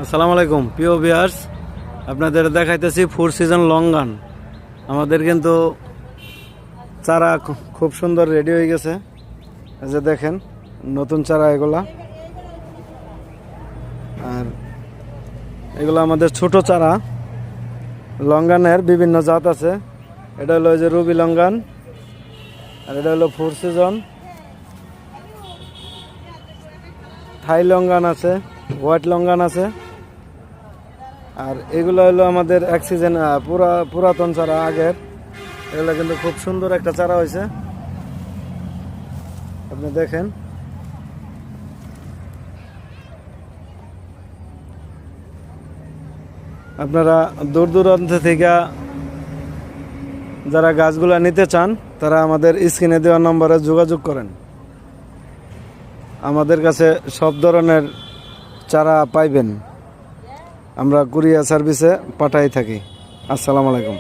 আসসালামু আলাইকুম প্রিয় ভিউয়ার্স, আপনাদের দেখাইতেছি 4 সিজন লং গান। আমাদের কিন্তু চারা খুব সুন্দর রেডি হয়ে গেছে। এই যে দেখেন নতুন চারা এগুলা, আর এগুলো আমাদের ছোট চারা। লঙ্গানের বিভিন্ন জাত আছে। এটা হলো যে রুবি লঙ্গান, আর এটা হলো 4 সিজন। থাই লঙ্গান আছে, হোয়াইট লঙ্গান আছে, আর এগুলো হলো আমাদের এক সিজন পুরাতন চারা আগের। এগুলো কিন্তু খুব সুন্দর একটা চারা হয়েছে, আপনি দেখেন। আপনারা দূর দূরান্ত থেকে যারা গাছগুলা নিতে চান তারা আমাদের স্ক্রিনে দেওয়া নম্বরে যোগাযোগ করেন। আমাদের কাছে সব ধরনের চারা পাইবেন, আমরা কুরিয়ার সার্ভিসে পাঠাই থাকি। আসসালামু আলাইকুম।